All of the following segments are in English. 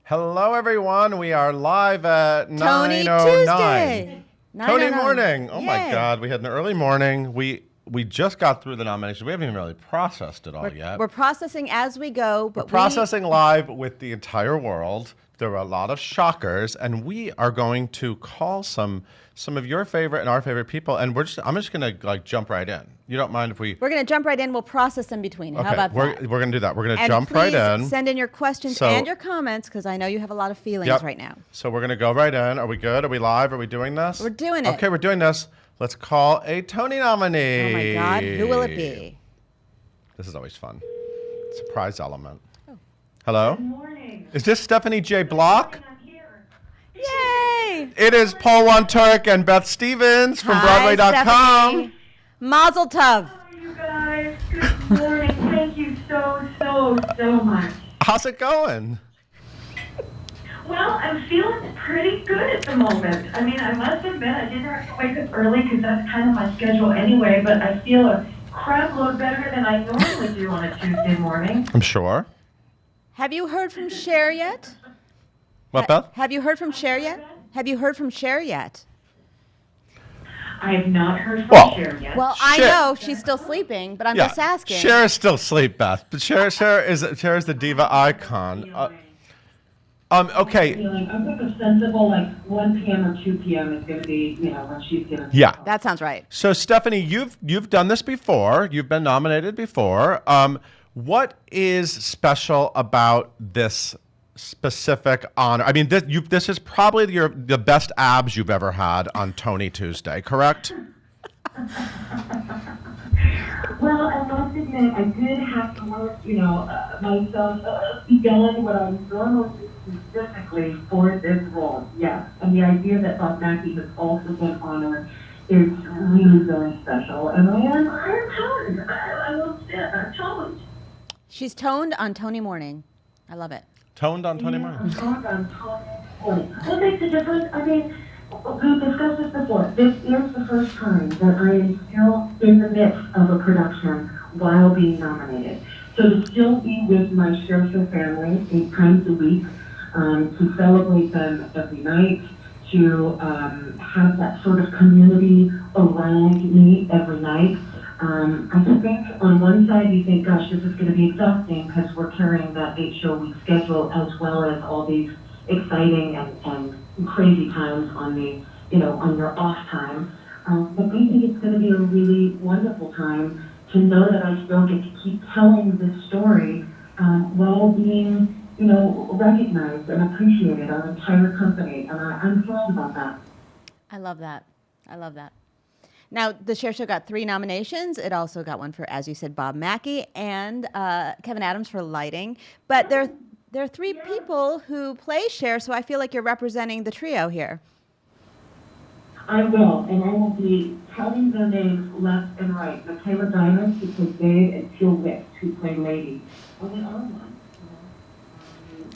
Hello, everyone. We are live at Tony 9:09. Tuesday. Tony morning. Oh, my Yay. God. We had an early morning. We just got through the nominations. We haven't even really processed it all yet. We're processing as we go, but We're processing live with the entire world. There were a lot of shockers, and we are going to call some of your favorite and our favorite people, and I'm just going to jump right in. You don't mind if we're going to jump right in. We'll process in between. Okay, How about that? We're going to do that. We're going to And jump right in. Send in your questions and your comments because I know you have a lot of feelings right now. So we're going to go right in. Are we good? Are we live? Are we doing this? We're doing it. Okay, we're doing this. Let's call a Tony nominee. Oh, my God. Who will it be? This is always fun. Surprise element. Oh. Hello? Good morning. Is this Stephanie J. Block? Yay! It is Paul Wontorek and Beth Stevens from Hi, Broadway.com. Stephanie. Mazel tov. How are you guys? Good morning. Thank you so much. How's it going? Well, I'm feeling pretty good at the moment. I mean, I must admit, I didn't have to wake up early because that's kind of my schedule anyway, but I feel a crap load better than I normally do on a Tuesday morning. I'm sure. Have you heard from Cher yet? What, Beth? Have you heard from Cher yet? Have you heard from Cher yet? I have not heard from Cher yet. Well, I Cher. know she's still sleeping, but I'm just asking. Cher is still asleep, Beth. But Cher is the diva icon. Okay. I'm like a sensible, 1 p.m. or 2 p.m. is going to be, when she's going to. Yeah. That sounds right. So, Stephanie, you've done this before. You've been nominated before. What is special about this specific honor? I mean, this is probably the best abs you've ever had on Tony Tuesday, correct? Well, I must admit, I did have to work, myself beyond what I was normally specifically for this role. Yes, and the idea that Bob Mackie has also been honored is really very special, and I am honored. I will say I'm toned. She's toned on Tony morning. I love it. Toned on Tony Martin. Toned on Tony morning. What makes a difference? I mean, we've discussed this before. This is the first time that I am still in the midst of a production while being nominated. So to still be with my Cher family 8 times a week, to celebrate them every night, to have that sort of community around me every night. I think on one side you think, gosh, this is going to be exhausting because we're carrying that 8-show-week schedule as well as all these exciting and crazy times on on your off time. But I think it's going to be a really wonderful time to know that I still get to keep telling this story while being, recognized and appreciated, our entire company. And I'm thrilled about that. I love that. I love that. Now, the Cher Show got 3 nominations. It also got one for, as you said, Bob Mackie and Kevin Adams for lighting. But there are 3 people who play Cher, so I feel like you're representing the trio here. I will, and I will be telling their names left and right. Michaela Diamond, who plays Dave, and Jill Wick, who play Lady. Oh, they are one.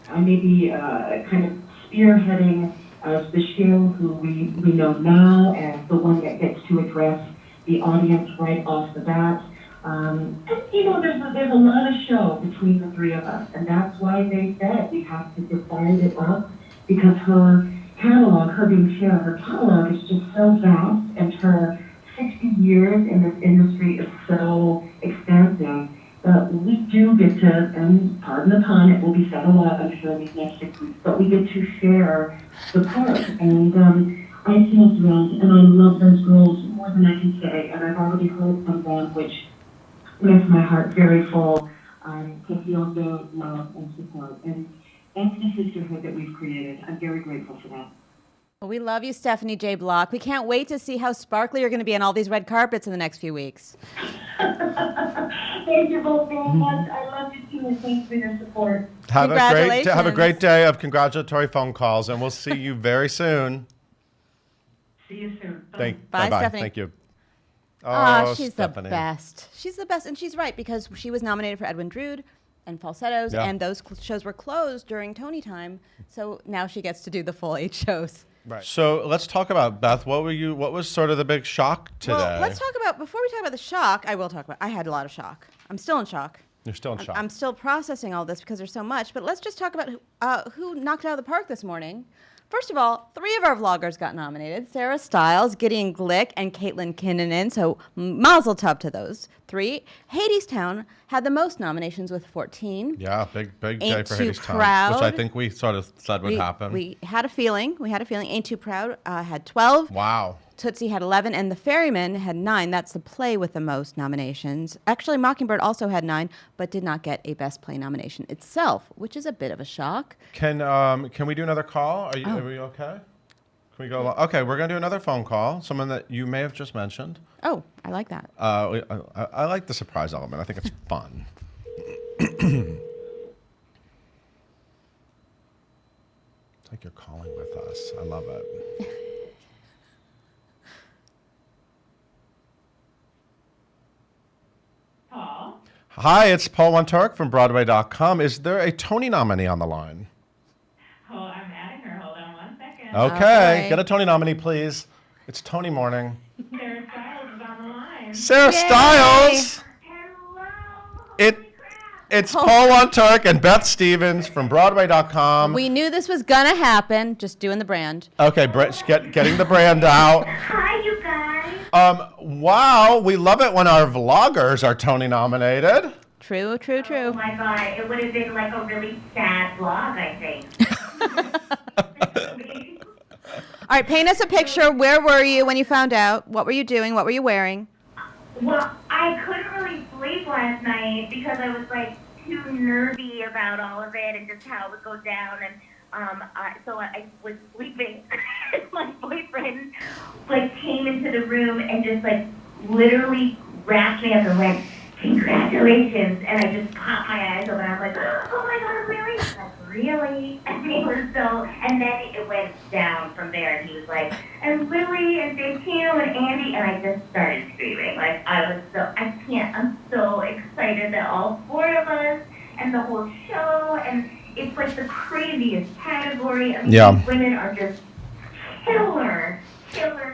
I may be kind of spearheading the Cher who we know now as the one that gets to address the audience right off the bat. And, there's a lot of show between the 3 of us, and that's why they said we have to divide it up, because her catalog, her being Cher, her catalog is just so vast, and her 60 years in this industry is so expansive. We do get to, and pardon the pun, it will be said a lot, I'm sure, these next 6 weeks, but we get to share the part. And I feel thrilled, and I love those girls more than I can say, and I've already heard from them, which makes my heart very full to feel the love and support. And that's the sisterhood that we've created. I'm very grateful for that. Well, we love you, Stephanie J. Block. We can't wait to see how sparkly you're going to be on all these red carpets in the next few weeks. Thank you both very much. I love you too, and thanks for your support. Have a great day of congratulatory phone calls, and we'll see you very soon. See you soon. Bye, Stephanie. Thank you. Oh, she's Stephanie. the best. She's the best, and she's right, because she was nominated for Edwin Drood and Falsettos, and those shows were closed during Tony time, so now she gets to do the full 8 shows. Right. So let's talk about, Beth, what was sort of the big shock today? Well, let's talk about, before we talk about the shock, I had a lot of shock. I'm still in shock. You're still in shock. I'm still processing all this because there's so much. But let's just talk about who knocked it out of the park this morning. First of all, 3 of our vloggers got nominated: Sarah Stiles, Gideon Glick, and Caitlin Kinnunen. So mazel tov to those 3. Hadestown had the most nominations with 14. Yeah, big day Ain't for Too Hadestown, Proud. which I think we sort of said would happen. We had a feeling. Ain't Too Proud had 12. Wow. Tootsie had 11, and The Ferryman had 9. That's the play with the most nominations. Actually, Mockingbird also had 9, but did not get a Best Play nomination itself, which is a bit of a shock. Can we do another call? Are we okay? Can we go? Okay, we're gonna do another phone call. Someone that you may have just mentioned. Oh, I like that. I like the surprise element. I think it's fun. It's like you're calling with us. I love it. Paul? Hi, it's Paul Wontorek from Broadway.com. Is there a Tony nominee on the line? Oh, I'm adding her. Hold on one second. Okay, get a Tony nominee, please. It's Tony morning. Sarah Stiles is on the line. Sarah Yay. Stiles. Hello. It, it's Paul Wontorek and Beth Stevens from Broadway.com. We knew this was gonna happen. Just doing the brand. Okay, Brett, getting the brand out. Hi, you guys. Wow, we love it when our vloggers are Tony nominated. True. Oh my god, it would have been like a really sad vlog, I think. All right, paint us a picture. Where were you when you found out? What were you doing? What were you wearing? Well, I couldn't really sleep last night because I was like too nervy about all of it and just how it would go down. And so I was sleeping. My boyfriend like came into the room and just like literally wrapped me up and went, "Congratulations!" And I just popped my eyes open. I was like, "Oh my god, really?" Like, really? And he was so. And then it went down from there. And he was like, "And Lily and Dantino and Andy," and I just started screaming. Like I'm so excited that all 4 of us and the whole show, and it's like the craziest category. I mean, Yeah. these women are just killer.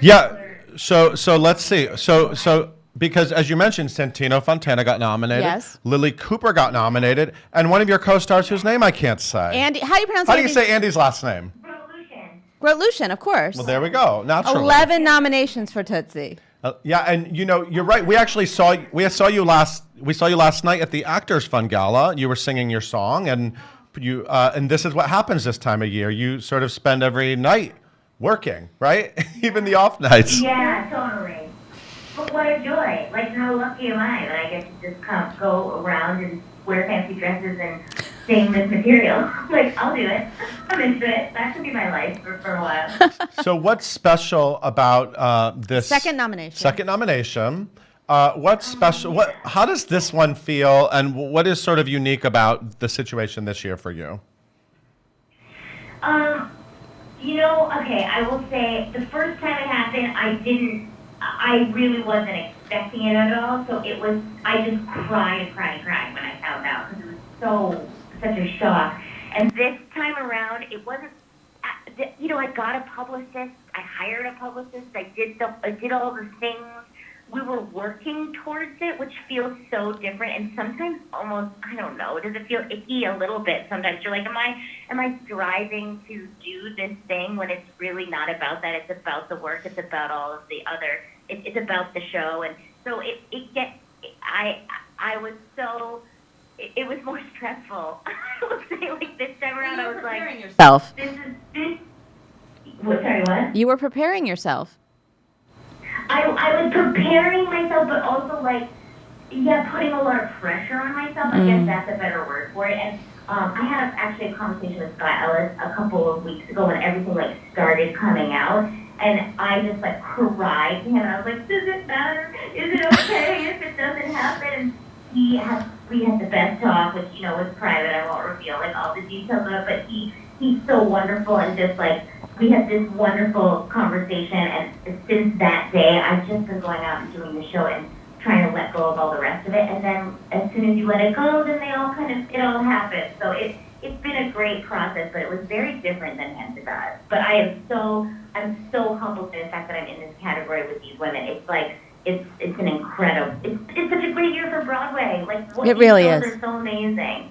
Yeah. So let's see. So because as you mentioned, Santino Fontana got nominated. Yes. Lily Cooper got nominated, and one of your co-stars whose name I can't say. Andy, how do you pronounce How do you Andy's- say Andy's last name? Revolution. Groot-Lucien, of course. Well, there we go. Naturally. 11 nominations for Tootsie. Yeah, and you're right. We actually saw you last night at the Actors Fund Gala. You were singing your song, and and this is what happens this time of year. You sort of spend every night working, right? Even the off nights. Yeah, totally. But what a joy. Like, how lucky am I that I get to just go around and wear fancy dresses and sing this material. Like, I'll do it. I'm into it. That should be my life for a while. So what's special about this Second nomination. Second nomination. What's special? How does this one feel, and what is sort of unique about the situation this year for you? Okay, I will say the first time it happened, I really wasn't expecting it at all. So I just cried when I found out because it was such a shock. And this time around, it wasn't, I got a publicist, I hired a publicist, I did all the things. We were working towards it, which feels so different, and sometimes almost, I don't know, does it feel icky a little bit? Sometimes you're like, am I striving to do this thing when it's really not about that? It's about the work. It's about all of the other. It's about the show, and so it was more stressful. I would say, like, this time around, I was like, Yourself. What? You were preparing yourself. I was preparing myself, but also putting a lot of pressure on myself. I guess that's a better word for it. And I had actually a conversation with Scott Ellis a couple of weeks ago when everything started coming out, and I just cried to him, and I was like, "Does it matter? Is it okay if it doesn't happen?" And we had the best talk, which was private. I won't reveal all the details of it, but he's so wonderful, and just we had this wonderful conversation, and since that day, I've just been going out and doing the show and trying to let go of all the rest of it. And then as soon as you let it go, then it all happens. So it's been a great process, but it was very different than Hands to God. But I'm so humbled by the fact that I'm in this category with these women. It's it's an incredible. It's such a great year for Broadway. Like what It these really shows is. are so amazing.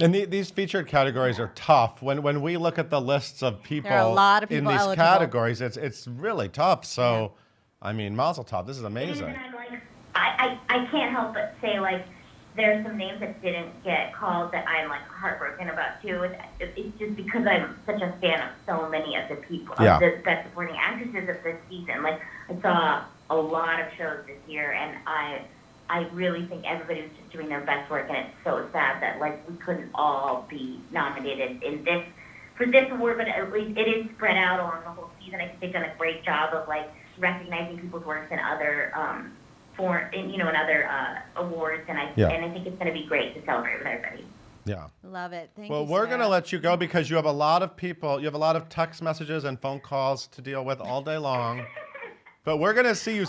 And these featured categories are tough. When we look at the lists of people, There are a lot of in people these eligible. categories, it's really tough. So, I mean, Mazel Tov, this is And amazing. I'm like, I can't help but say like there's some names that didn't get called that I'm like heartbroken about too. It's just because I'm such a fan of so many of the people, Yeah. of the best supporting actresses of this season. Like I saw a lot of shows this year, and I really think everybody was just doing their best work, and it's so sad that like we couldn't all be nominated for this award, but at least it is spread out along the whole season. I think they've done a great job of like recognizing people's works in other in other awards, and I think it's going to be great to celebrate with everybody. Yeah. Love it. Thank Well, you, we're going to Sarah. let you go because you have a lot of people, you have a lot of text messages and phone calls to deal with all day long. But we're going to see you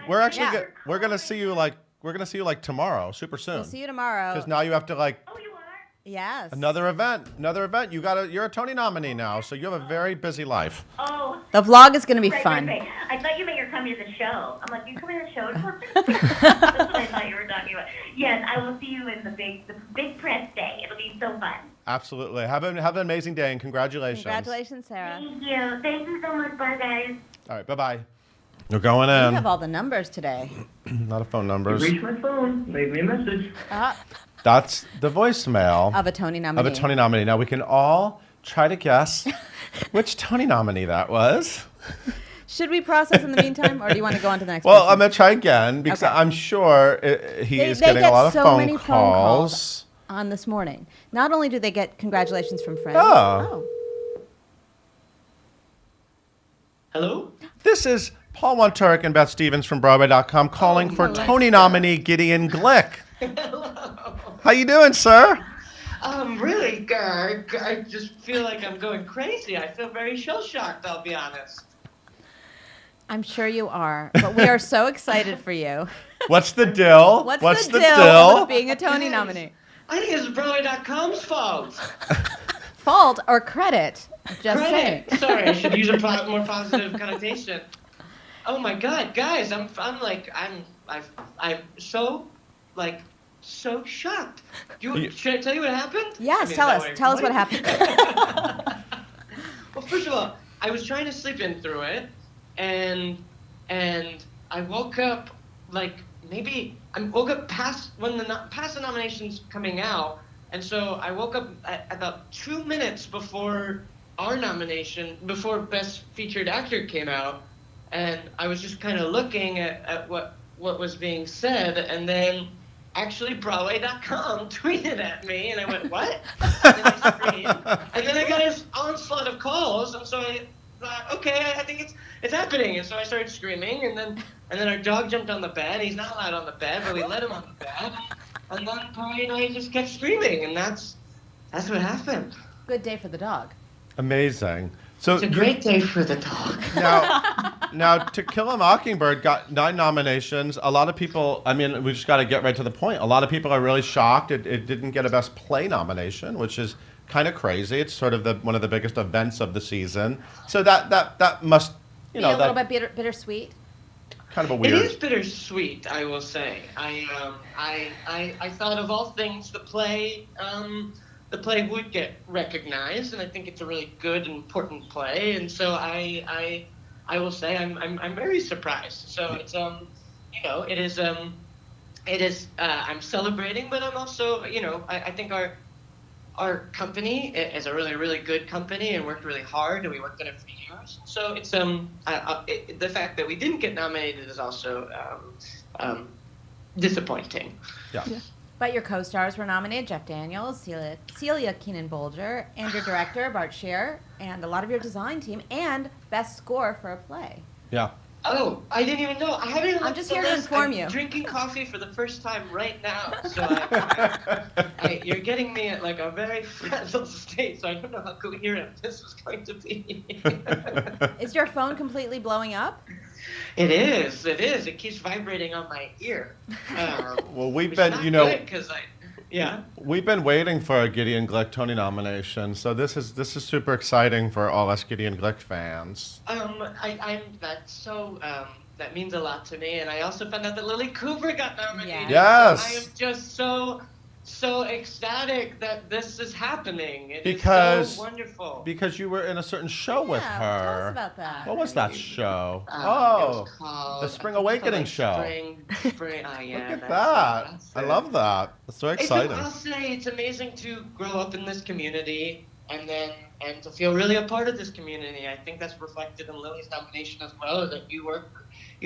we're actually Yeah. we're going to see you like tomorrow, super soon. We'll see you tomorrow. Because now you have to like Oh, you are? Yes. another event. You're a Tony nominee now, so you have a very busy life. Oh. The vlog is going to be Right, fun. right. I thought you meant you're coming to the show. I'm like, you coming to the show? That's what I thought you were talking about. Yes, I will see you in the big press day. It'll be so fun. Absolutely. Have an amazing day and congratulations. Congratulations, Sarah. Thank you. Thank you so much. Bye, guys. All right, bye-bye. You're going You in. have all the numbers today. A lot of phone numbers. Reach my phone, leave me a message. That's the voicemail Of a Tony nominee. of a Tony nominee. Now we can all try to guess which Tony nominee that was. Should we process in the meantime, or do you want to go on to the next Well, person? I'm going to try again because Okay. I'm sure he They- is they getting get a lot of so phone many phone calls. calls. On this morning. Not only do they get congratulations from friends. Oh. Hello? This is Paul Wontorek and Beth Stevens from Broadway.com calling for hello. Tony nominee Gideon Glick. Hello. How you doing, sir? Really, I just feel like I'm going crazy. I feel very shell-shocked, I'll be honest. I'm sure you are, but we are so excited for you. What's the deal? What's the deal with being a Tony nominee? I think it's Broadway.com's fault. Fault or credit? Just saying. Credit. Sorry, I should use a more positive connotation. Oh my God, guys, I'm so shocked. Should I tell you what happened? Yes, I mean, tell is us. that Tell us what happened. happened. Well, first of all, I was trying to sleep in through it, and I woke up I woke up past the nominations coming out, and so I woke up at about 2 minutes before our nomination, before Best Featured Actor came out, and I was just kind of looking at what was being said, and then actually Broadway.com tweeted at me, and I went, what? And then I screamed, and then I got this onslaught of calls, and so I thought, okay, I think it's happening, and so I started screaming, and then our dog jumped on the bed. He's not allowed on the bed, but we let him on the bed, and then Polly and I just kept screaming, and that's what happened. Good day for the dog. Amazing. So It's a great day for the dog. now, To Kill a Mockingbird got 9 nominations. A lot of people, I mean, we just got to get right to the point. A lot of people are really shocked it didn't get a Best Play nomination, which is kind of crazy. It's sort of one of the biggest events of the season. So that must, Be a little bit bittersweet. kind of a It weird. is bittersweet, I will say. I thought of all things the play would get recognized, and I think it's a really good and important play, and so I will say I'm very surprised. So it's it is I'm celebrating, but I'm also I think our company is a really, really good company and worked really hard, and we worked on it for years. So it's the fact that we didn't get nominated is also disappointing. Yeah. But your co-stars were nominated: Jeff Daniels, Celia Keenan-Bolger, and your director, Cher, and a lot of your design team, and best score for a play. Yeah. Oh, I didn't even know. I haven't. I'm looked just at here the to list. inform I'm you. Drinking coffee for the first time right now, so you're getting me at like a very frazzled state. So I don't know how coherent this is going to be. Is your phone completely blowing up? It is. It keeps vibrating on my ear. Well, we've Which been, is not good, 'cause yeah. We've been waiting for a Gideon Glick Tony nomination, so this is super exciting for all us Gideon Glick fans. I'm that's that means a lot to me. And I also found out that Lily Cooper got nominated. Yes. I am just so ecstatic that this is happening. It Because- is so wonderful. Because you were in a certain show with Yeah, her. tell us about that. What was that show? It was The Spring Awakening show. Spring, yeah. Look at that's that. I it. love that. That's so exciting. I'll say it's amazing to grow up in this community and to feel really a part of this community. I think that's reflected in Lily's nomination as well. That you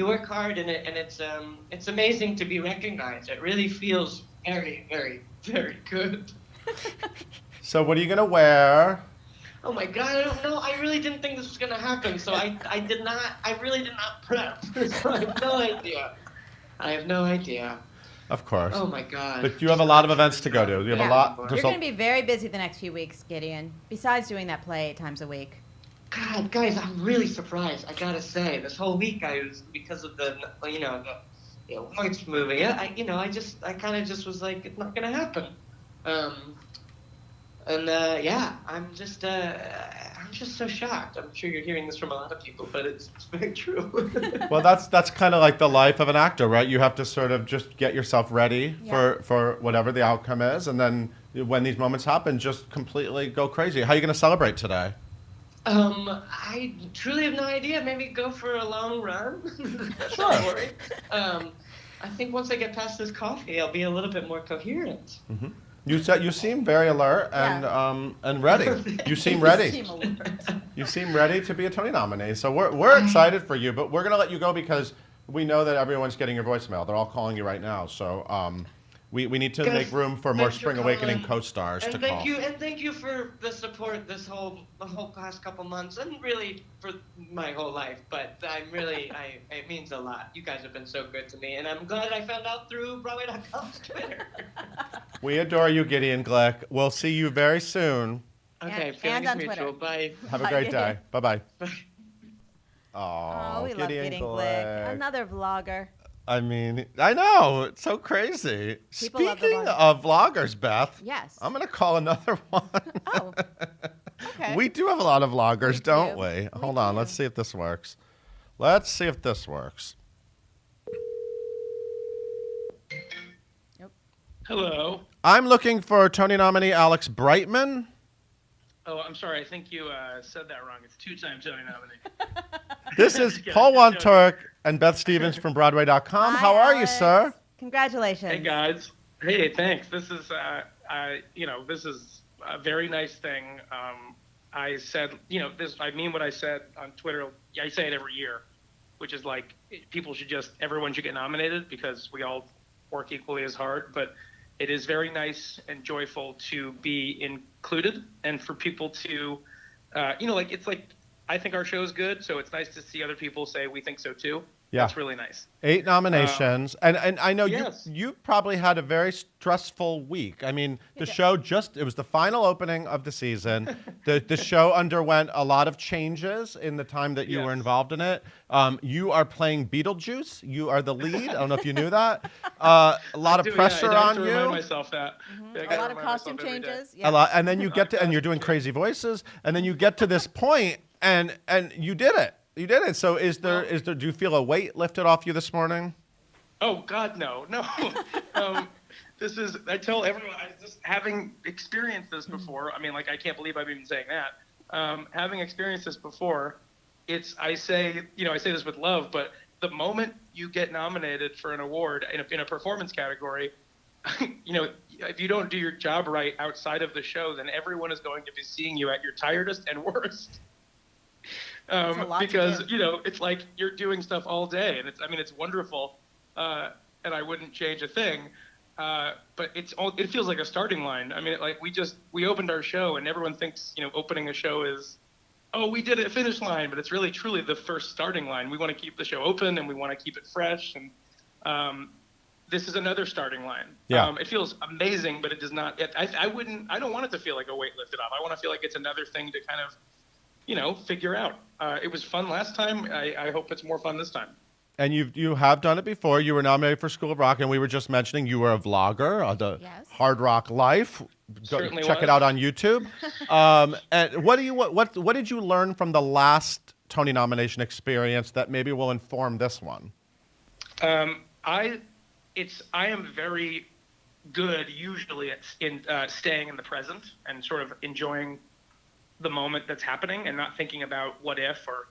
work hard and it's amazing to be recognized. It really feels very, very, very good. So what are you going to wear? Oh my God, I don't know. I really didn't think this was gonna happen, so I really did not prep. So I have no idea. I have no idea. Of course. Oh my God. But you have a lot of events to go to. You have Yeah. a lot. You're There's going to be very busy the next few weeks, Gideon, besides doing that play 8 times a week. God, guys, I'm really surprised. I gotta say, this whole week I was, because of the March movie. I kind of just was like, it's not gonna happen. I'm just so shocked. I'm sure you're hearing this from a lot of people, but it's very true. Well, that's kind of like the life of an actor, right? You have to sort of just get yourself ready for whatever the outcome is, and then when these moments happen, just completely go crazy. How are you going to celebrate today? I truly have no idea. Maybe go for a long run. That's Sure. not boring. I think once I get past this coffee, I'll be a little bit more coherent. Mm-hmm. You seem very alert and ready. You seem ready. You seem ready to be a Tony nominee. So we're excited for you, but we're gonna let you go because we know that everyone's getting your voicemail. They're all calling you right now. So we need to make room for more thanks for Spring Awakening calling. co-stars to And call. thank you for the support the whole past couple months, and really for my whole life. But it means a lot. You guys have been so good to me, and I'm glad I found out through Broadway.com's Twitter. We adore you, Gideon Glick. We'll see you very soon. Okay, And feelings on mutual. Twitter. Bye. Have a great day. Bye-bye. Bye. Oh, we love Gideon Glick. Another vlogger. I mean, I know. It's so crazy. People love the Speaking vlog. of vloggers, Beth. Yes. I'm going to call another one. Oh, okay. We do have a lot of vloggers, We don't do. we? We Hold on. do. Let's see if this works. Let's see if this works. Hello. I'm looking for Tony nominee Alex Brightman. Oh, I'm sorry. I think you said that wrong. It's 2-time Tony nominee. This is Just Paul kidding. Wontorek and Beth Stevens from Broadway.com. Hi, How are you, Alex. sir? Congratulations. Hey guys. Hey, thanks. This is this is a very nice thing. I said, this. I mean what I said on Twitter. I say it every year, which is like everyone should get nominated because we all work equally as hard. But it is very nice and joyful to be included and for people to, it's like, I think our show is good, so it's nice to see other people say we think so too. Yeah. That's really nice. 8 nominations. And I know Yes. you probably had a very stressful week. I mean, the show it was the final opening of the season. The show underwent a lot of changes in the time that you were Yes. involved in it. You are playing Beetlejuice. You are the lead. I don't know if you knew that. A lot of pressure I have on to you. remind myself that. Yeah, I A gotta lot of remind costume myself every day. changes. A lot, and then you get to, and you're doing crazy voices, and then you get to this point, and you did it. You did it. So do you feel a weight lifted off you this morning? Oh God, no. I tell everyone, having experienced this before, I mean, like, I can't believe I'm even saying that. Having experienced this before, I say this with love, but the moment you get nominated for an award in a performance category, if you don't do your job right outside of the show, then everyone is going to be seeing you at your tiredest and worst. a lot to Because do. it's like you're doing stuff all day, and it's wonderful, and I wouldn't change a thing. But it feels like a starting line. I mean, we opened our show, and everyone thinks opening a show is, oh, we did it, finish line, but it's really truly the first starting line. We want to keep the show open, and we want to keep it fresh, and this is another starting line. Yeah. It feels amazing, but it does not. I don't want it to feel like a weight lifted off. I want to feel like it's another thing to kind of figure out. It was fun last time. I hope it's more fun this time. And you have done it before. You were nominated for School of Rock, and we were just mentioning you were a vlogger on the Yes. Hard Rock Life. Certainly check was. it out on YouTube. And what did you learn from the last Tony nomination experience that maybe will inform this one? I am very good usually at staying in the present and sort of enjoying the moment that's happening and not thinking about what if or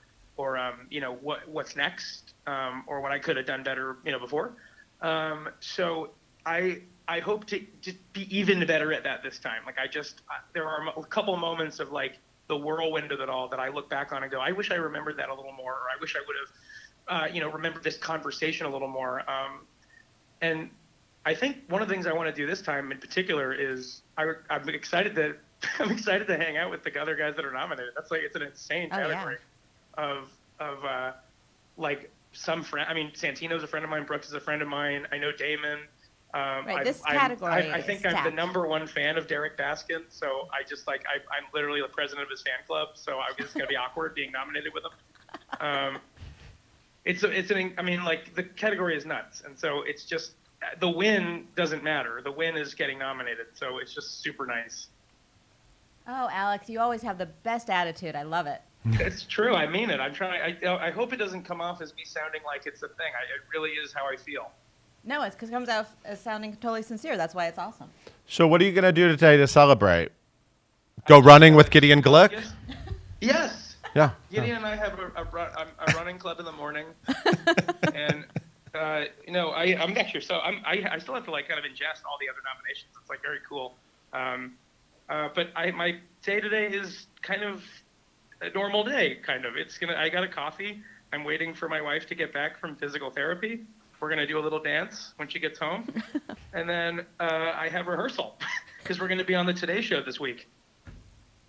what's next, or what I could have done better, before. So I hope to be even better at that this time. Like there are a couple moments of like the whirlwind of it all that I look back on and go, I wish I remembered that a little more, or I wish I would have, remembered this conversation a little more. And I think one of the things I want to do this time in particular is I'm excited to hang out with the other guys that are nominated. That's like, it's an insane category of like some friend. I mean, Santino's a friend of mine. Brooks is a friend of mine. I know Damon. Right, this category I think I'm the #1 fan of Derek Baskin, so I'm literally the president of his fan club, so it's going to be awkward being nominated with him. The category is nuts, and so it's just, the win doesn't matter. The win is getting nominated, so it's just super nice. Oh, Alex, you always have the best attitude. I love it. It's true. I mean it. I'm trying. I hope it doesn't come off as me sounding like it's a thing. It really is how I feel. No, it comes out as sounding totally sincere. That's why it's awesome. So what are you going to do today to celebrate? Go running with Gideon Glick? Yes. Yeah. Gideon and I have a running club in the morning, and I'm actually I still have to like kind of ingest all the other nominations. It's like very cool. But my day today is kind of a normal day. Kind of. I got a coffee. I'm waiting for my wife to get back from physical therapy. We're going to do a little dance when she gets home. And then I have rehearsal because we're going to be on the Today Show this week.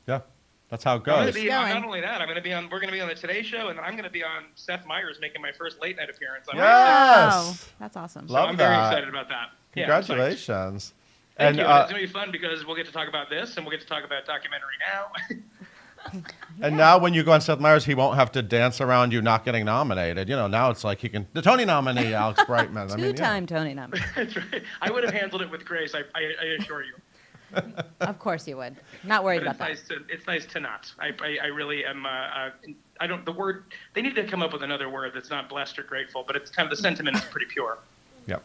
Yeah, that's how it goes. Not only that, we're going to be on the Today Show, and I'm going to be on Seth Meyers making my first late night appearance. Yes. Wow, that's awesome. Love I'm that. very excited about that. Congratulations. Yeah, And thank you. It's going to be fun because we'll get to talk about this, and we'll get to talk about documentary now. And now when you go on Seth Meyers, he won't have to dance around you not getting nominated. Now it's like the Tony nominee, Alex Brightman. Two-time Tony nominee. That's right. I would have handled it with grace, I assure you. Of course you would. Not worried about that. It's nice to not. I really am. The word. They need to come up with another word that's not blessed or grateful, but it's kind of the sentiment is pretty pure. Yep.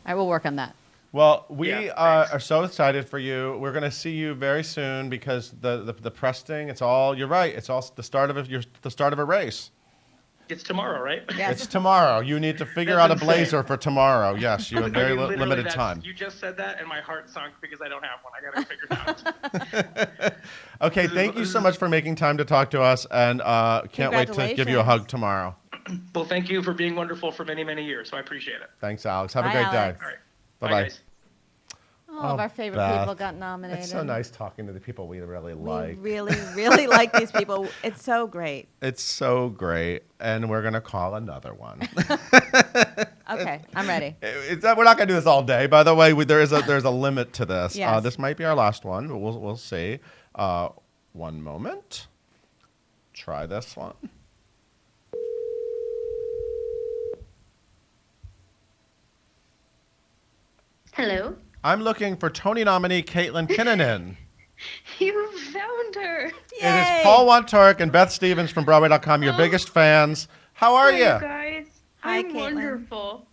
I will work on that. Well, we are so excited for you. We're going to see you very soon because the press thing. It's all. You're right. It's all the start of a race. It's tomorrow, right? Yes. It's tomorrow. You need to figure out a blazer for tomorrow. Yes, you have very limited time. You just said that, and my heart sunk because I don't have one. I got to figure it out. Okay, thank you so much for making time to talk to us, and can't wait to give you a hug tomorrow. Well, thank you for being wonderful for many, many years. So I appreciate it. Thanks, Alex. Have a Bye, great Alex. day. All right. Bye-bye. Guys. All of our favorite Beth. people got nominated. It's so nice talking to the people we really like. We really, really like these people. It's so great. It's so great, and we're going to call another one. Okay, I'm ready. We're not going to do this all day, by the way. There's a limit to this. Yes. This might be our last one, but we'll see. One moment. Try this one. Hello. I'm looking for Tony nominee Caitlin Kinnunen. You found her. It is Paul Wontorek and Beth Stevens from Broadway.com, your biggest fans. How are Hi, you? guys. Hi, I'm Caitlin. wonderful.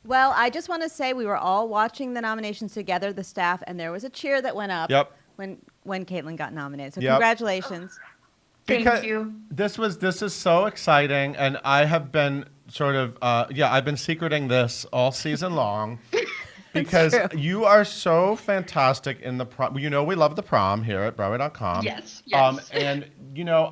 Well, I just want to say we were all watching the nominations together, the staff, and there was a cheer that went up when Caitlin got nominated. So congratulations. Thank you. This is so exciting, and I have been sort of I've been secreting this all season long. Because you are so fantastic in the prom. We love the prom here at Broadway.com. Yes. And,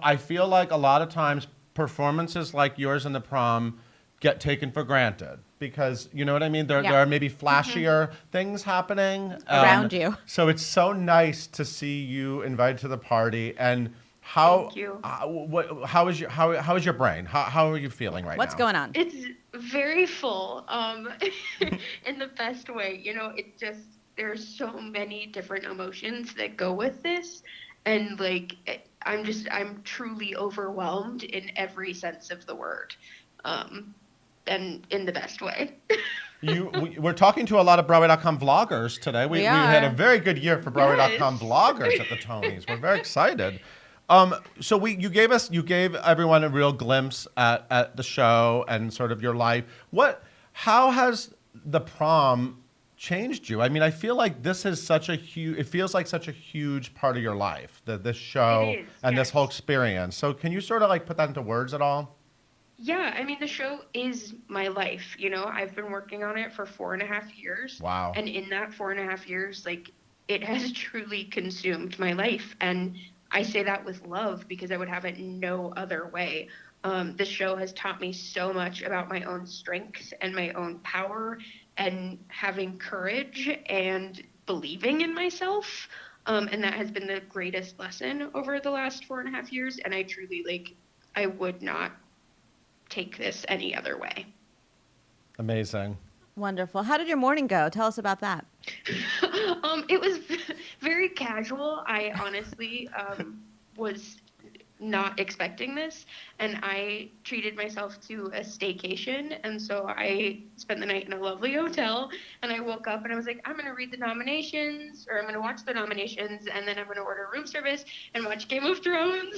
I feel like a lot of times performances like yours in the prom get taken for granted. Because, you know what I mean? There are maybe flashier things happening. Around you. So it's so nice to see you invited to the party. And how, Thank you. How is your brain? How are you feeling right now? What's going on? It's very full, in the best way. There's so many different emotions that go with this. And I'm truly overwhelmed in every sense of the word. And in the best way. We're talking to a lot of Broadway.com vloggers today. We had a very good year for Broadway.com vloggers at the Tonys. We're very excited. So you gave everyone a real glimpse at the show and sort of your life. How has the prom changed you? I mean, I feel like this is it feels like such a huge part of your life, this show It is, and this yes. whole experience. So can you sort of like put that into words at all? Yeah, I mean, the show is my life. You know, I've been working on it for 4.5 years. Wow. And in that 4.5 years, like, it has truly consumed my life. And I say that with love because I would have it no other way. The show has taught me so much about my own strength and my own power and having courage and believing in myself. And that has been the greatest lesson over the last 4.5 years. And I truly, like, I would not take this any other way. Amazing. Wonderful. How did your morning go? Tell us about that. It was very casual. I honestly was not expecting this, and I treated myself to a staycation, and so I spent the night in a lovely hotel, and I woke up and I was like, I'm going to read the nominations, or I'm going to watch the nominations, and then I'm going to order room service and watch Game of Thrones.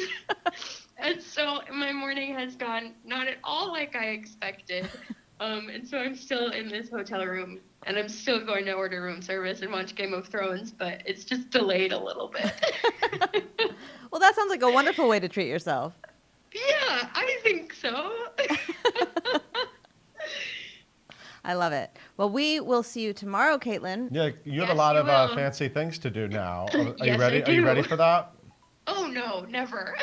And so my morning has gone not at all like I expected. And so I'm still in this hotel room, and I'm still going to order room service and watch Game of Thrones, but it's just delayed a little bit. Well, that sounds like a wonderful way to treat yourself. Yeah, I think so. I love it. Well, we will see you tomorrow, Caitlin. Yeah, you have a Yes, lot you of will. fancy things to do now. Are you Yes, ready? I Are you do. ready for that? Oh, no, never.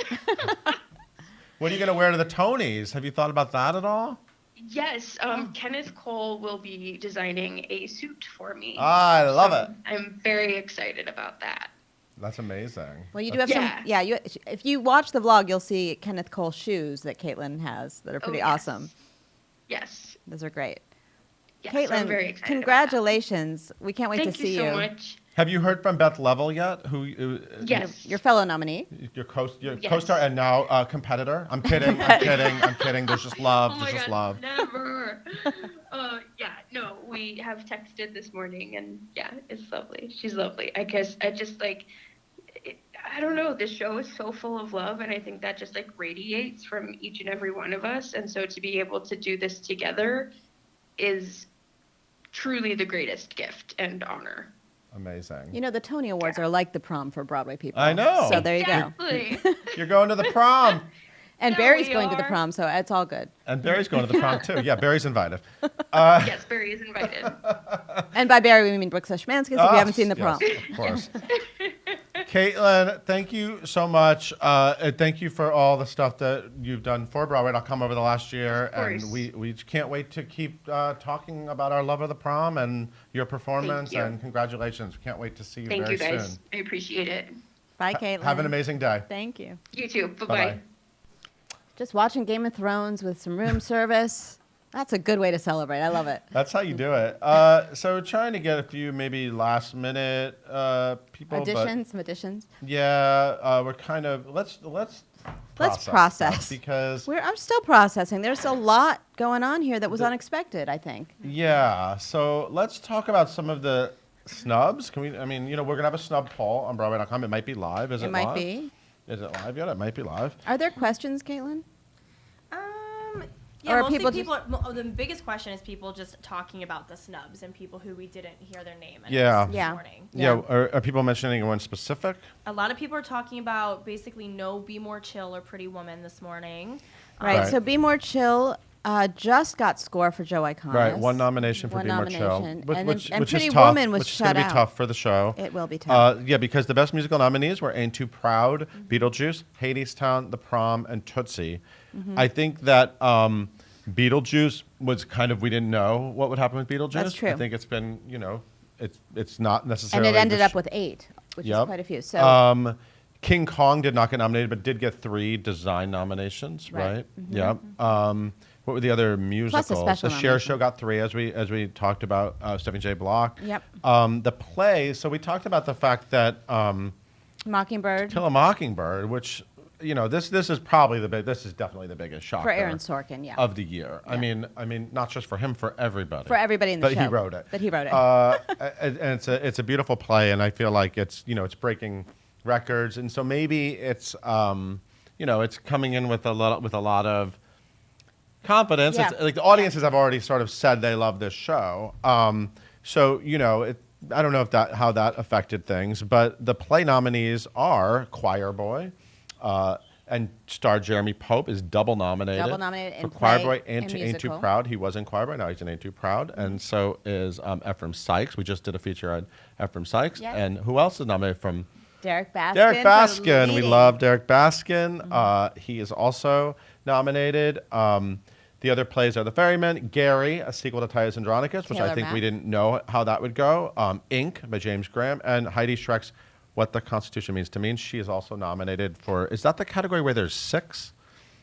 What are you going to wear to the Tonys? Have you thought about that at all? Yes, Kenneth Cole will be designing a suit for me. I love it. I'm very excited about that. That's amazing. Well, you do have Yeah. some. Yeah, if you watch the vlog, you'll see Kenneth Cole shoes that Caitlin has that are pretty yes. awesome. Yes. Those are great. Yes, I'm Caitlin, very excited congratulations. We can't wait about that. to see Thank you so much. Have you heard from Beth Level yet? Yes. Your fellow nominee. Your Yes. co-star and now competitor. I'm kidding. I'm kidding. There's just love. Oh There's my just God, love. never. Yeah, no, we have texted this morning, and yeah, it's lovely. She's lovely. I guess I just like, I don't know. This show is so full of love, and I think that just like radiates from each and every one of us. And so to be able to do this together is truly the greatest gift and honor. Amazing. You know, the Tony Awards are like the prom for Broadway people. I know. So there you go. Exactly. You're going to the prom. And Yeah, Barry's we going to the are. prom, so it's all good. And Barry's going to the prom too. Yeah, Barry's invited. Yes, Barry is invited. And by Barry, we mean Brooks Oshmanskas if you haven't seen the prom. Yes, of course. Caitlin, thank you so much. And thank you for all the stuff that you've done for Broadway.com over the last year. Of course. And we can't wait to keep talking about our love of the prom and your performance. you. And congratulations. We can't wait to see you Thank very you guys. soon. I appreciate it. Bye, Caitlin. Have an amazing day. Thank you. You too. Bye-bye. Bye-bye. Just watching Game of Thrones with some room service. That's a good way to celebrate. I love it. That's how you do it. So trying to get a few maybe last minute people. Some additions. But yeah, we're kind of let's process. stuff because I'm still processing. There's a lot going on here that was unexpected, I think. yeah. So let's talk about some of the snubs. Can we? I mean, we're gonna have a snub poll on Broadway.com. It might be live. Is it? It might live? be. Is it live yet? It might be live. Are there questions, Caitlin? Yeah, Or are mostly people people. The biggest question is people just talking about the snubs and people who we didn't hear their name Yeah. this Yeah. morning. Yeah. Are people mentioning anyone specific? A lot of people are talking about basically no Be More Chill or Pretty Woman this morning. Right. Right. So Be More Chill just got score for Joe Iconis. Right. One nomination for One Be More Chill, nomination. And which Pretty is tough. Woman was which is shut gonna be out. tough for the show. It will be tough. Yeah, because the best musical nominees were Ain't Too Proud, Beetlejuice, Hadestown, The Prom, and Tootsie. Mm-hmm. I think that Beetlejuice was kind of, we didn't know what would happen with Beetlejuice. That's true. I think it's been, it's not And necessarily. it ended up with 8, which Yep. is quite a few. So King Kong did not get nominated, but did get 3 design nominations, Right. right? Yep. What were the other musicals? special The Cher nomination. Show got 3, as we talked about. Stephanie J. Block. Yep. The play. So we talked about the fact that Mockingbird Kill a Mockingbird, which this is probably this is definitely the biggest shocker for Aaron Sorkin, yeah. of the year. I mean, not just for him, for everybody. For everybody in the but show. he wrote it. But he wrote it. And it's a beautiful play, and I feel like it's breaking records, and so maybe it's it's coming in with a lot of confidence. Yeah. It's, like the audiences have already sort of said they love this show. So I don't know if how that affected things, but the play nominees are Choir Boy, and star Jeremy Pope is double nominated. Double nominated for in Choir play Boy and Ain't Too musical. Proud. He was in Choir Boy, now he's in Ain't Too Proud, and so is Ephraim Sykes. We just did a feature on Ephraim Sykes, Yeah. and who else is nominated from? Derek Baskin. Derek for Baskin. We leading. love Derek Baskin. He is also nominated. The other plays are The Ferryman, Gary, a sequel to Titus Andronicus, which I Taylor think Mack. we didn't know how that would go. Ink by James Graham, and Heidi Schreck's What the Constitution Means to Me. She is also nominated for, is that the category where there's 6?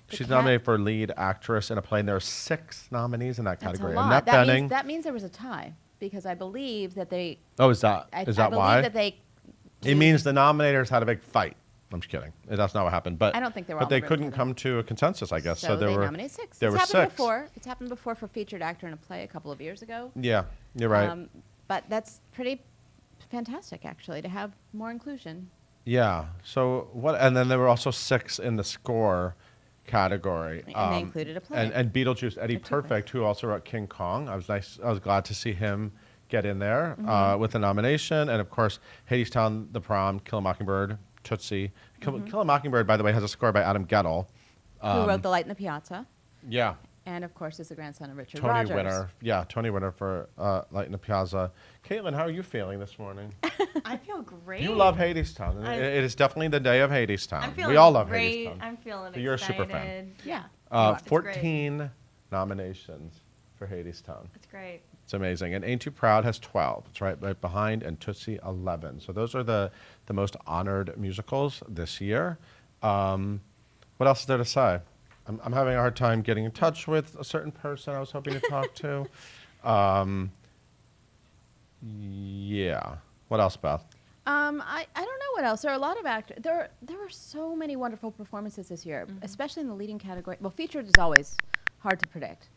She's nominated for lead actress in a play, and there are 6 nominees in that That's category. a lot. Annette That Bening. means, that means there was a tie, because I believe that they. Oh, is that I why? believe that they. It means the nominators had a big fight. I'm just kidding. That's not what happened. But I don't think they were But all they in the room couldn't for come to a consensus, I guess. So there they were nominated 6. There It's were happened 6. before. It's happened before for featured actor in a play a couple of years ago. Yeah, you're right. But that's pretty fantastic, actually, to have more inclusion. Yeah. So what? And then there were also 6 in the score category. And they included a play. And Beetlejuice, Eddie Or 2 plays. Perfect, who also wrote King Kong. I was glad to see him get in there with a nomination. And of course, Hadestown, The Prom, Kill a Mockingbird, Tootsie. Kill a Mockingbird, by the way, has a score by Adam Gettle. Who wrote The Light in the Piazza, Yeah. and of course is the grandson of Richard Tony Rogers. winner. Yeah, Tony winner for Light in the Piazza. Caitlin, how are you feeling this morning? I feel great. You love Hadestown. It is definitely the day of Hadestown. I'm feeling We all love great. Hadestown. I'm feeling So you're a excited. super fan. Yeah. It's great. 14 nominations for Hadestown. It's great. It's amazing. And Ain't Too Proud has 12. It's right behind, and Tootsie 11. So those are the most honored musicals this year. What else is there to say? I'm having a hard time getting in touch with a certain person I was hoping to talk to. Yeah. What else, Beth? I don't know what else. There are a lot of actors. There were so many wonderful performances this year, especially in the leading category. Well, featured is always hard to predict.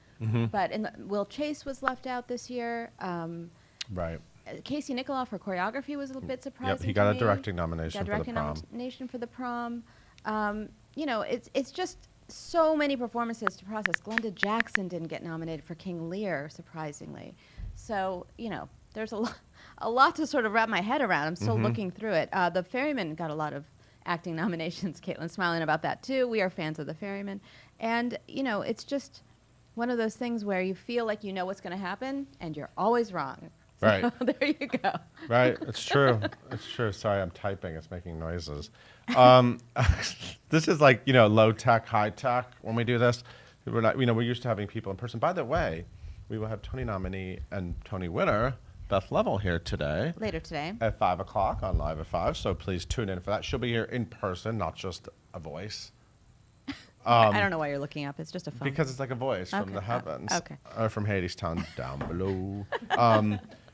But Will Chase was left out this year. Right. Casey Nicholaw for choreography was a bit surprising. Yep, he got to a me. directing nomination Got a for The directing Prom. nomination for The Prom. It's just so many performances to process. Glenda Jackson didn't get nominated for King Lear, surprisingly. So there's a lot to sort of wrap my head around. I'm still looking through it. The Ferryman got a lot of acting nominations. Caitlin's smiling about that too. We are fans of The Ferryman, and it's just one of those things where you feel like you know what's going to happen, and you're always wrong. So Right. there you go. Right. It's true. It's true. Sorry, I'm typing. It's making noises. This is like, low tech, high tech when we do this. We're not, we're used to having people in person. By the way, we will have Tony nominee and Tony winner Beth Level here today Later today. at 5 o'clock on Live at 5. So please tune in for that. She'll be here in person, not just a voice. I don't know why you're looking up. It's just a phone. Because it's like a voice from Okay. the heavens. Okay. Or from Hadestown down below.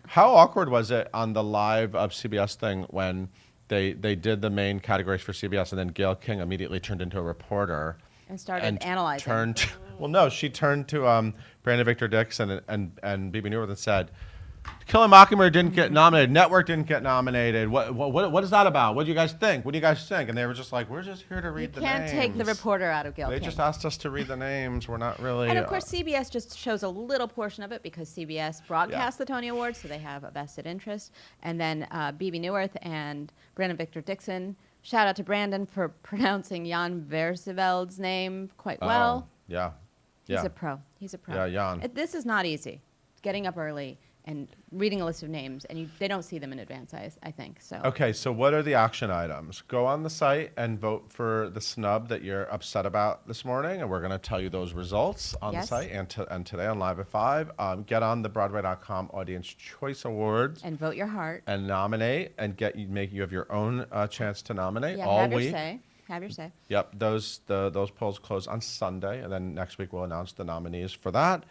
How awkward was it on the live CBS thing when they did the main categories for CBS, and then Gail King immediately turned into a reporter And started analyzing. She turned to Brandon Victor Dixon and BB Newirth and said, Kill a Mockingbird didn't get nominated. Network didn't get nominated. What is that about? What do you guys think? What do you guys think? And they were just like, we're just here to read the names. Can't take the reporter out of Gail They King. just asked us to read the names. We're not really. And of course, CBS just shows a little portion of it because CBS broadcasts Yeah. the Tony Awards, so they have a vested interest. And then BB Newirth and Brandon Victor Dixon. Shout out to Brandon for pronouncing Jan Versiveld's name quite well. Yeah. He's Yeah. a pro. He's a pro. Yeah, Jan. This is not easy. Getting up early and reading a list of names, and they don't see them in advance, I think. So. Okay, so what are the action items? Go on the site and vote for the snub that you're upset about this morning, and we're going to tell you those results on Yes. the site and today on Live at 5. Get on the Broadway.com Audience Choice Awards And vote your heart. and nominate and you have your own chance to nominate Yeah, all have week. your say. Have your say. Yep, those polls close on Sunday, and then next week we'll announce the nominees for that.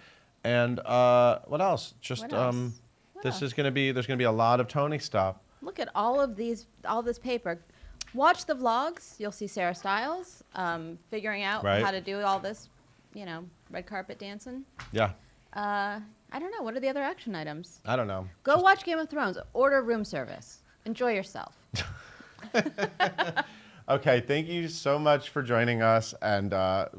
And what else? Just What else? What this else? is going to be there's going to be a lot of Tony stuff. Look at all this paper. Watch the vlogs. You'll see Sarah Stiles figuring out Right. how to do all this, red carpet dancing. Yeah, I don't know. What are the other action items? I don't know. Go watch Game of Thrones. Order room service. Enjoy yourself. Okay, thank you so much for joining us, and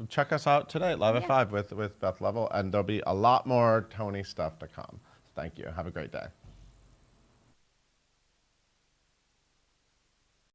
check us out today at Live at Yeah. 5 with Beth Level, and there'll be a lot more Tony stuff to come. Thank you. Have a great day.